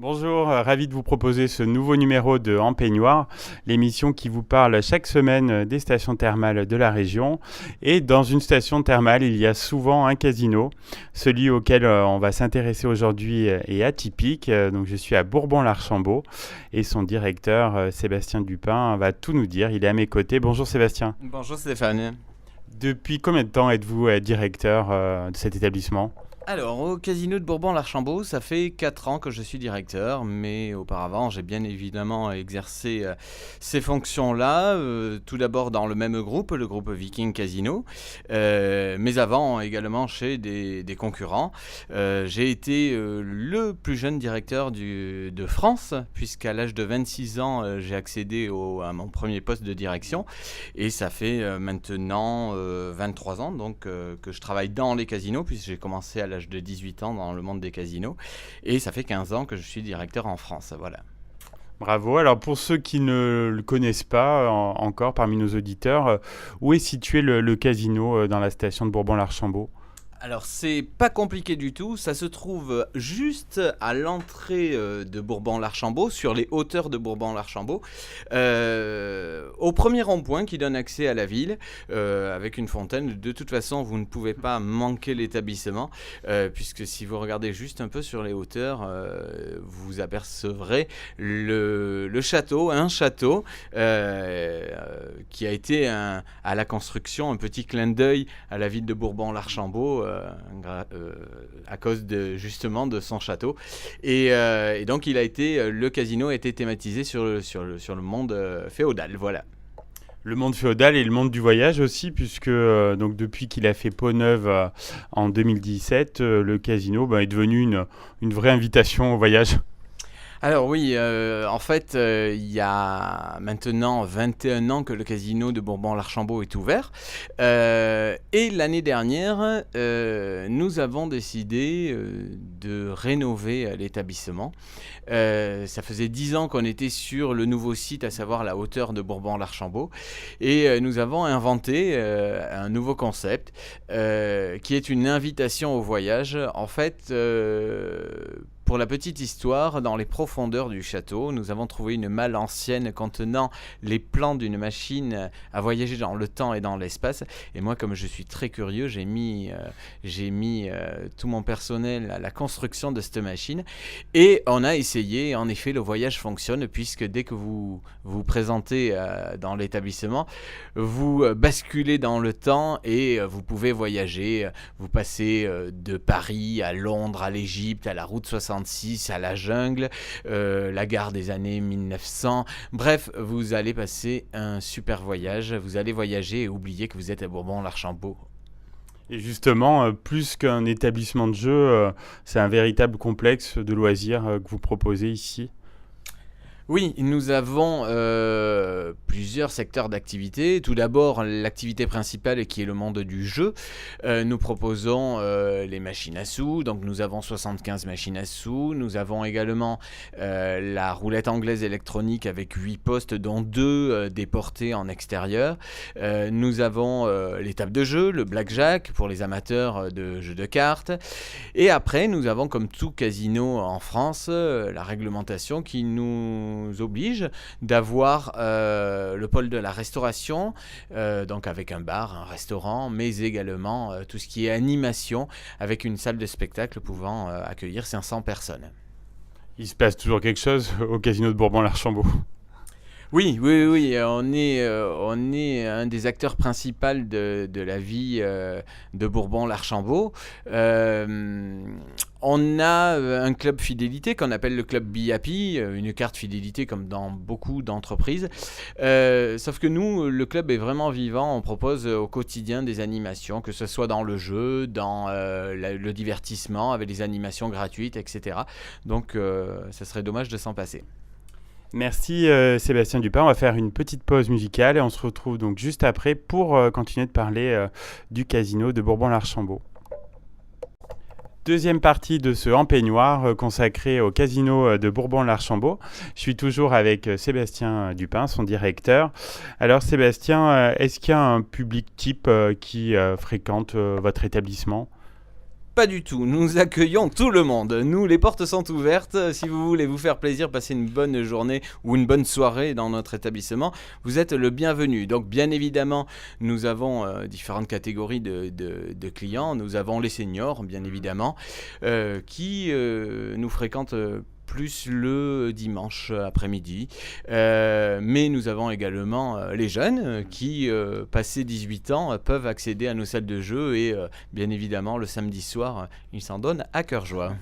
Bonjour, ravi de vous proposer ce nouveau numéro de En Peignoir, l'émission qui vous parle chaque semaine des stations thermales de la région. Et dans une station thermale, il y a souvent un casino. Celui auquel on va s'intéresser aujourd'hui est atypique. Donc je suis à Bourbon-l'Archambault et son directeur, Sébastien Dupin, va tout nous dire. Il est à mes côtés. Bonjour Sébastien. Bonjour Stéphane. Depuis combien de temps êtes-vous directeur de cet établissement ? Alors, au casino de Bourbon-l'Archambault, ça fait 4 ans que je suis directeur, mais auparavant, j'ai bien évidemment exercé ces fonctions-là, tout d'abord dans le même groupe, le groupe Viking Casino, mais avant également chez des concurrents. J'ai été le plus jeune directeur de France, puisqu'à l'âge de 26 ans, j'ai accédé à mon premier poste de direction, et ça fait maintenant 23 ans donc, que je travaille dans les casinos, puisque j'ai commencé à l'âge de 18 ans dans le monde des casinos, et ça fait 15 ans que je suis directeur en France, voilà. Bravo. Alors pour ceux qui ne le connaissent pas encore parmi nos auditeurs, où est situé le casino dans la station de Bourbon-l'Archambault ? Alors c'est pas compliqué du tout, ça se trouve juste à l'entrée de Bourbon-l'Archambault, sur les hauteurs de Bourbon-l'Archambault, au premier rond-point qui donne accès à la ville, avec une fontaine. De toute façon, vous ne pouvez pas manquer l'établissement, puisque si vous regardez juste un peu sur les hauteurs, vous apercevrez un château qui a été à la construction un petit clin d'œil à la ville de Bourbon-l'Archambault, à cause justement de son château, et donc le casino a été thématisé sur le monde féodal, voilà. Le monde féodal et le monde du voyage aussi, puisque donc depuis qu'il a fait peau neuve en 2017, le casino est devenu une vraie invitation au voyage. Alors oui, en fait, il y a maintenant 21 ans que le casino de Bourbon-l'Archambault est ouvert. Et l'année dernière, nous avons décidé de rénover l'établissement. Ça faisait 10 ans qu'on était sur le nouveau site, à savoir la hauteur de Bourbon-l'Archambault. Et nous avons inventé un nouveau concept qui est une invitation au voyage. En fait, pour la petite histoire, dans les profondeurs du château, nous avons trouvé une malle ancienne contenant les plans d'une machine à voyager dans le temps et dans l'espace. Et moi, comme je suis très curieux, j'ai mis tout mon personnel à la construction de cette machine. Et on a essayé. En effet, le voyage fonctionne, puisque dès que vous vous présentez dans l'établissement, vous basculez dans le temps et vous pouvez voyager. Vous passez de Paris à Londres, à l'Égypte, à la route 66, à la jungle, la gare des années 1900. Bref, vous allez passer un super voyage. Vous allez voyager et oublier que vous êtes à Bourbon-l'Archambault. Et justement, plus qu'un établissement de jeu, c'est un véritable complexe de loisirs que vous proposez ici. Oui, nous avons plusieurs secteurs d'activité. Tout d'abord, l'activité principale qui est le monde du jeu. Nous proposons les machines à sous. Donc nous avons 75 machines à sous. Nous avons également la roulette anglaise électronique avec 8 postes, dont 2 déportés en extérieur. Nous avons les tables de jeu, le blackjack pour les amateurs de jeux de cartes. Et après, nous avons, comme tout casino en France, la réglementation qui nous oblige d'avoir le pôle de la restauration, donc avec un bar, un restaurant, mais également tout ce qui est animation, avec une salle de spectacle pouvant accueillir 500 personnes. Il se passe toujours quelque chose au casino de Bourbon-l'Archambault. Oui, on est un des acteurs principaux de la vie de Bourbon-l'Archambault. On a un club fidélité qu'on appelle le club BIAPI, une carte fidélité comme dans beaucoup d'entreprises. Sauf que nous, le club est vraiment vivant. On propose au quotidien des animations, que ce soit dans le jeu, dans le divertissement, avec des animations gratuites, etc. Donc, ça serait dommage de s'en passer. Merci Sébastien Dupin. On va faire une petite pause musicale et on se retrouve donc juste après pour continuer de parler du casino de Bourbon-l'Archambault. Deuxième partie de ce En Peignoir consacré au casino de Bourbon-l'Archambault. Je suis toujours avec Sébastien Dupin, son directeur. Alors Sébastien, est-ce qu'il y a un public type qui fréquente votre établissement ? Pas du tout, nous accueillons tout le monde. Nous, les portes sont ouvertes. Si vous voulez vous faire plaisir, passer une bonne journée ou une bonne soirée dans notre établissement, vous êtes le bienvenu. Donc bien évidemment, nous avons différentes catégories de clients. Nous avons les seniors, bien évidemment, qui nous fréquentent plus le dimanche après-midi. Mais nous avons également les jeunes qui, passés 18 ans, peuvent accéder à nos salles de jeu et bien évidemment le samedi soir, ils s'en donnent à cœur joie.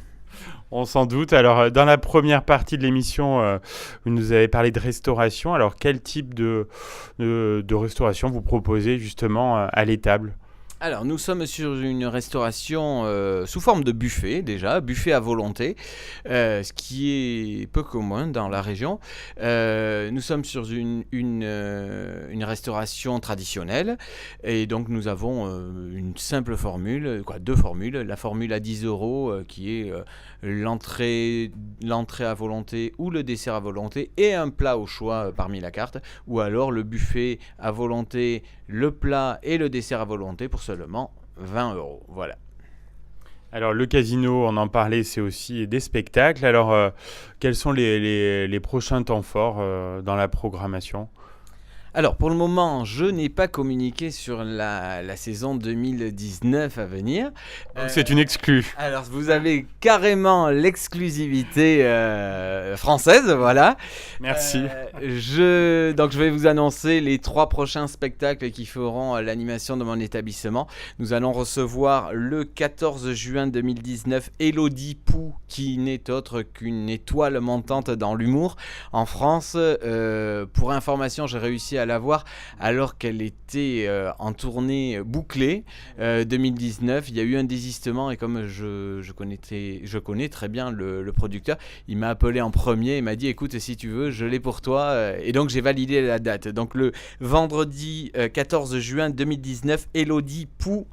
On s'en doute. Alors, dans la première partie de l'émission, vous nous avez parlé de restauration. Alors, quel type de restauration vous proposez justement à l'étable ? Alors, nous sommes sur une restauration sous forme de buffet, déjà, buffet à volonté, ce qui est peu commun dans la région. Nous sommes sur une restauration traditionnelle, et donc nous avons une simple formule, deux formules. La formule à 10 euros, qui est l'entrée à volonté ou le dessert à volonté, et un plat au choix parmi la carte, ou alors le buffet à volonté, le plat et le dessert à volonté pour seulement 20 euros. Voilà. Alors, le casino, on en parlait, c'est aussi des spectacles. Alors, quels sont les prochains temps forts dans la programmation ? Alors, pour le moment, je n'ai pas communiqué sur la saison 2019 à venir. C'est une exclue. Alors, vous avez carrément l'exclusivité française, voilà. Merci. Donc, je vais vous annoncer les 3 prochains spectacles qui feront l'animation de mon établissement. Nous allons recevoir le 14 juin 2019 Élodie Pou, qui n'est autre qu'une étoile montante dans l'humour en France. Pour information, j'ai réussi à la voir alors qu'elle était en tournée bouclée 2019. Il y a eu un désistement, et comme je connais très bien le producteur, il m'a appelé en premier et m'a dit écoute, si tu veux, je l'ai pour toi, et donc j'ai validé la date. Donc le vendredi 14 juin 2019, Élodie Pou.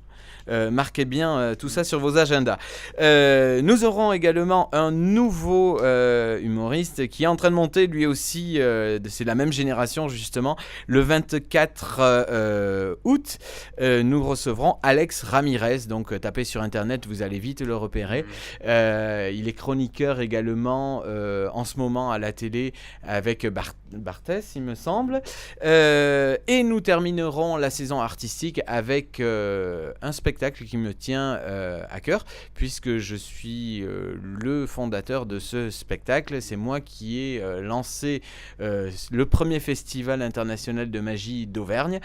Marquez bien tout ça sur vos agendas. Nous aurons également un nouveau humoriste qui est en train de monter lui aussi, c'est la même génération justement. Le 24 août, nous recevrons Alex Ramirez. Donc tapez sur internet, vous allez vite le repérer. Il est chroniqueur également en ce moment à la télé avec Barthès, il me semble. Et nous terminerons la saison artistique avec un spectacle qui me tient à cœur, puisque je suis le fondateur de ce spectacle. C'est moi qui ai lancé le premier festival international de magie d'Auvergne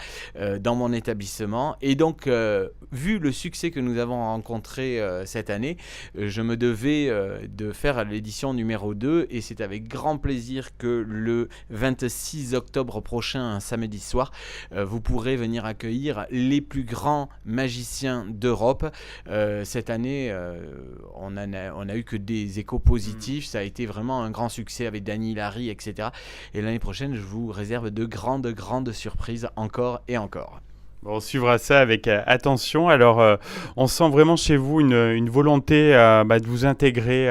dans mon établissement, et donc vu le succès que nous avons rencontré cette année, je me devais de faire l'édition numéro 2, et c'est avec grand plaisir que le 26 octobre prochain, un samedi soir, vous pourrez venir accueillir les plus grands magiciens d'Europe. Cette année, on a eu que des échos positifs. Ça a été vraiment un grand succès avec Dany Larry, etc. Et l'année prochaine, je vous réserve de grandes surprises encore et encore. Bon, on suivra ça avec attention. Alors, on sent vraiment chez vous une volonté de vous intégrer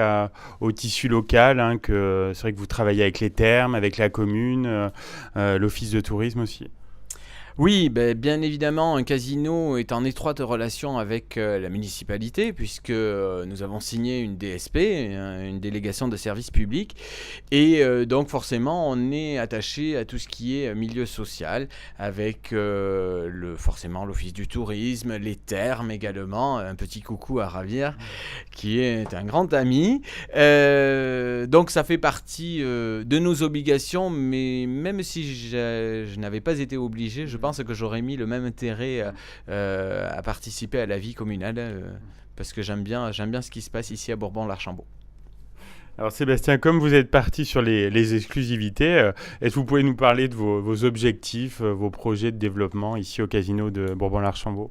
au tissu local. C'est vrai que vous travaillez avec les thermes, avec la commune, l'office de tourisme aussi. Oui, bien évidemment, un casino est en étroite relation avec la municipalité, puisque nous avons signé une DSP, une délégation de service public, et donc forcément on est attaché à tout ce qui est milieu social, avec forcément l'office du tourisme, les thermes également, un petit coucou à Ravière, qui est un grand ami. Donc ça fait partie de nos obligations, mais même si je n'avais pas été obligé, je pense que j'aurais mis le même intérêt à participer à la vie communale, parce que j'aime bien ce qui se passe ici à Bourbon-l'Archambault. Alors Sébastien, comme vous êtes parti sur les exclusivités, est-ce que vous pouvez nous parler de vos objectifs, vos projets de développement ici au casino de Bourbon-l'Archambault ?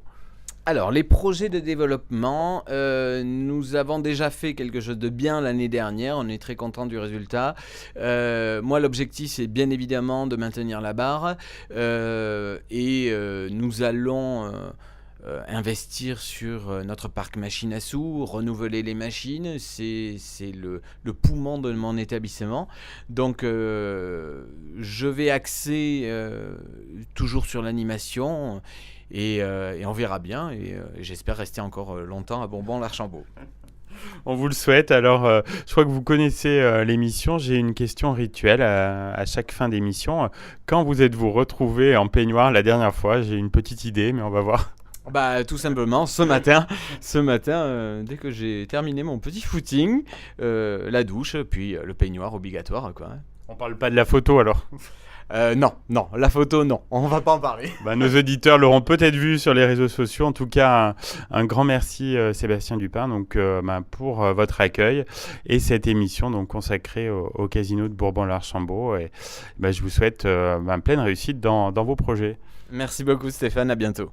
Alors, les projets de développement, nous avons déjà fait quelque chose de bien l'année dernière. On est très content du résultat. Moi, l'objectif, c'est bien évidemment de maintenir la barre. Et nous allons investir sur notre parc machine à sous, renouveler les machines. C'est le poumon de mon établissement. Donc, je vais axer toujours sur l'animation. et on verra bien. Et j'espère rester encore longtemps à Bourbon-l'Archambault. On vous le souhaite. Alors, je crois que vous connaissez l'émission. J'ai une question rituelle à chaque fin d'émission. Quand vous êtes-vous retrouvé en peignoir la dernière fois? J'ai une petite idée, mais on va voir. Tout simplement, ce matin, dès que j'ai terminé mon petit footing, la douche, puis le peignoir obligatoire, quoi. On parle pas de la photo alors? Non, la photo, non, on va pas en parler. Nos auditeurs l'auront peut-être vu sur les réseaux sociaux. En tout cas, un grand merci Sébastien Dupin pour votre accueil et cette émission donc consacrée au casino de Bourbon-l'Archambault. Et je vous souhaite pleine réussite dans vos projets. Merci beaucoup Stéphane, à bientôt.